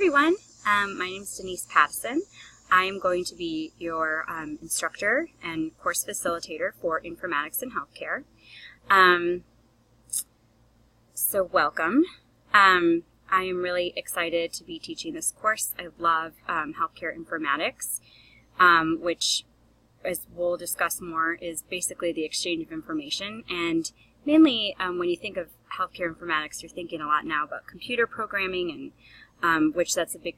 everyone, my name is Denise Pattison. I am going to be your instructor and course facilitator for Informatics in Healthcare. So welcome. I am really excited to be teaching this course. I love healthcare informatics, which, as we'll discuss more, is basically the exchange of information. And mainly when you think of healthcare informatics, you're thinking a lot now about computer programming, and which that's a big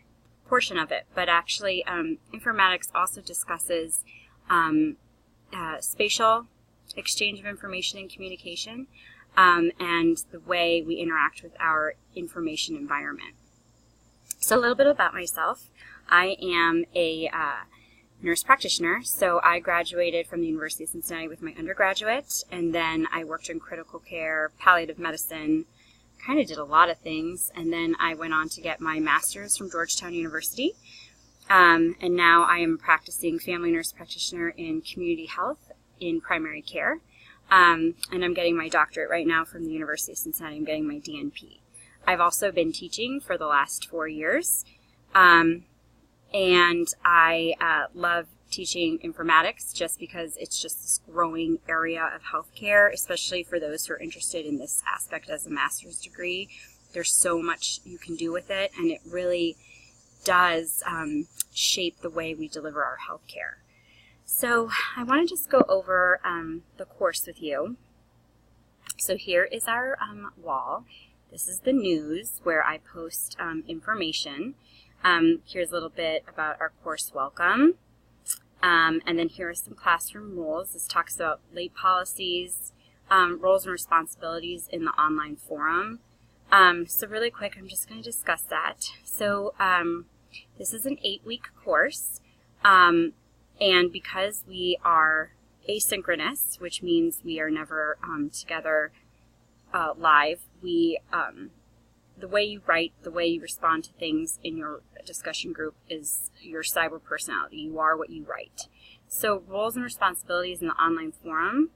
portion of it. But actually, informatics also discusses spatial exchange of information and communication, and the way we interact with our information environment. So a little bit about myself. I am a nurse practitioner, so I graduated from the University of Cincinnati with my undergraduate, and then I worked in critical care, palliative medicine, kind of did a lot of things, and then I went on to get my master's from Georgetown University, and now I am a practicing family nurse practitioner in community health in primary care, and I'm getting my doctorate right now from the University of Cincinnati. I'm getting my DNP. I've also been teaching for the last 4 years, and I love teaching informatics just because it's just this growing area of healthcare, especially for those who are interested in this aspect as a master's degree. There's so much you can do with it, and it really does shape the way we deliver our healthcare. So I want to just go over the course with you. So here is our wall. This is the news where I post information. Here's a little bit about our course welcome. And then here are some classroom rules. This talks about late policies, roles and responsibilities in the online forum. So really quick, I'm just going to discuss that. So this is an 8-week course, and because we are asynchronous, which means we are never together live, the way you write, the way you respond to things in your discussion group is your cyber personality. You are what you write. So roles and responsibilities in the online forum.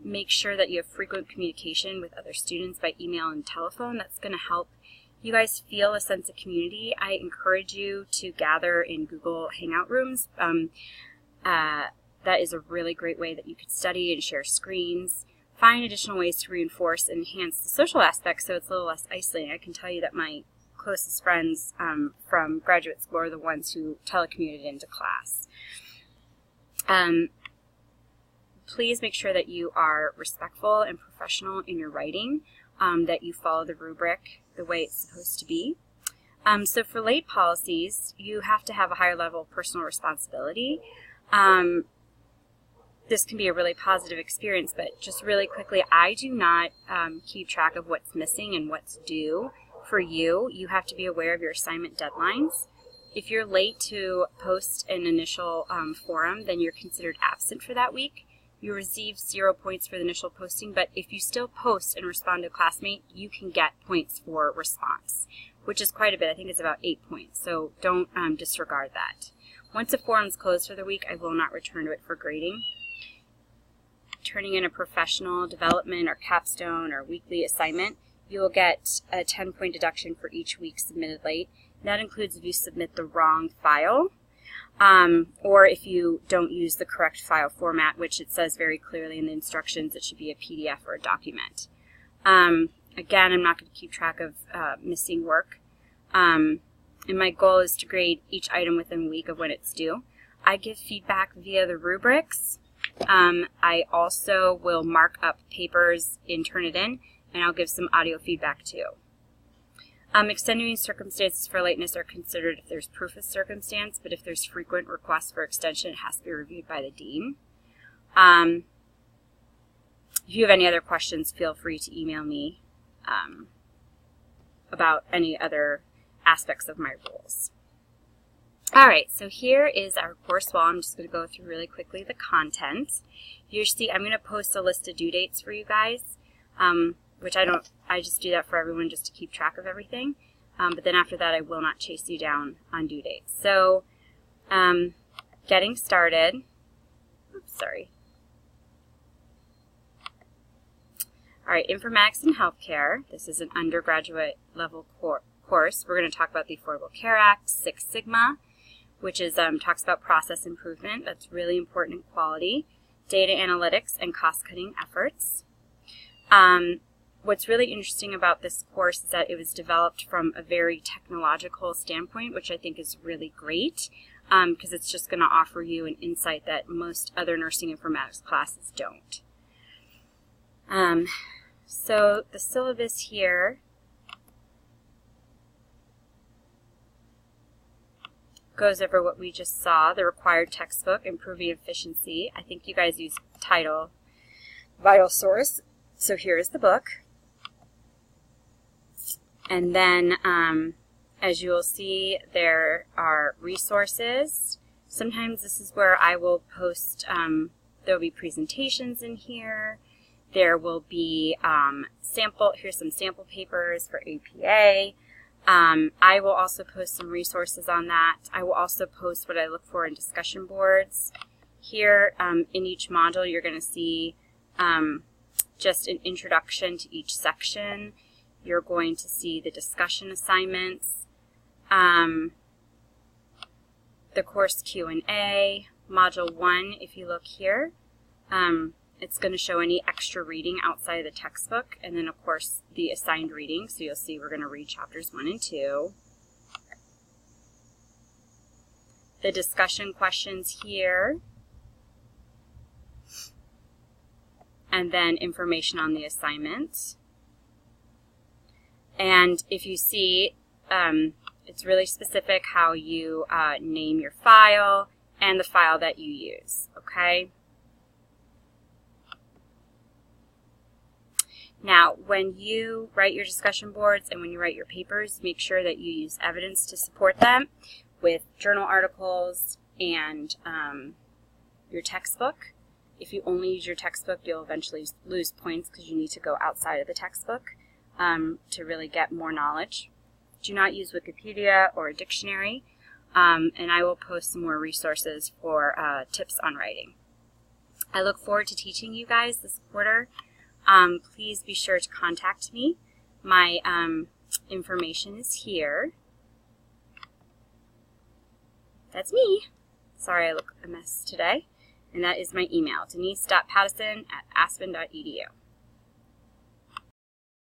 Make sure that you have frequent communication with other students by email and telephone. That's going to help you guys feel a sense of community. I encourage you to gather in Google Hangout rooms. That is a really great way that you could study and share screens. Find additional ways to reinforce and enhance the social aspect so it's a little less isolating. I can tell you that my closest friends from graduate school are the ones who telecommuted into class. Please make sure that you are respectful and professional in your writing, that you follow the rubric the way it's supposed to be. So for late policies, you have to have a higher level of personal responsibility. This can be a really positive experience, but just really quickly, I do not keep track of what's missing and what's due for you. You have to be aware of your assignment deadlines. If you're late to post an initial forum, then you're considered absent for that week. You receive 0 points for the initial posting, but if you still post and respond to a classmate, you can get points for response, which is quite a bit. I think it's about 8 points, so don't disregard that. Once a forum's closed for the week, I will not return to it for grading. Turning in a professional development or capstone or weekly assignment, you will get a 10-point deduction for each week submitted late. That includes if you submit the wrong file, or if you don't use the correct file format, which it says very clearly in the instructions it should be a PDF or a document. Again, I'm not going to keep track of missing work, and my goal is to grade each item within a week of when it's due. I give feedback via the rubrics. I also will mark up papers and turn it in, and I'll give some audio feedback too. Extenuating circumstances for lateness are considered if there's proof of circumstance, but if there's frequent requests for extension, it has to be reviewed by the dean. If you have any other questions, feel free to email me about any other aspects of my rules. Alright, so here is our course wall. I'm just going to go through really quickly the content. You see, I'm going to post a list of due dates for you guys, which I just do that for everyone just to keep track of everything. But then after that, I will not chase you down on due dates. So, getting started. Oops, sorry. All right, Informatics in Healthcare. This is an undergraduate level course, we're going to talk about the Affordable Care Act, Six Sigma, which is talks about process improvement. That's really important in quality, data analytics, and cost-cutting efforts. What's really interesting about this course is that it was developed from a very technological standpoint, which I think is really great, because it's just going to offer you an insight that most other nursing informatics classes don't. So the syllabus here goes over what we just saw, the required textbook, improving efficiency. I think you guys use title, vital source. So here is the book. And then, as you will see, there are resources. Sometimes this is where I will post, there will be presentations in here. There will be here's some sample papers for APA. I will also post some resources on that. I will also post what I look for in discussion boards. Here, in each module, you're going to see just an introduction to each section. You're going to see the discussion assignments, the course Q&A, Module 1, if you look here. It's going to show any extra reading outside of the textbook, and then, of course, the assigned reading. So you'll see we're going to read chapters 1 and 2. The discussion questions here. And then information on the assignment. And if you see, it's really specific how you name your file and the file that you use, okay? Now, when you write your discussion boards and when you write your papers, make sure that you use evidence to support them with journal articles and your textbook. If you only use your textbook, you'll eventually lose points because you need to go outside of the textbook to really get more knowledge. Do not use Wikipedia or a dictionary, and I will post some more resources for tips on writing. I look forward to teaching you guys this quarter. Please be sure to contact me. My information is here. That's me. Sorry I look a mess today. And that is my email, denise.pattison@aspen.edu.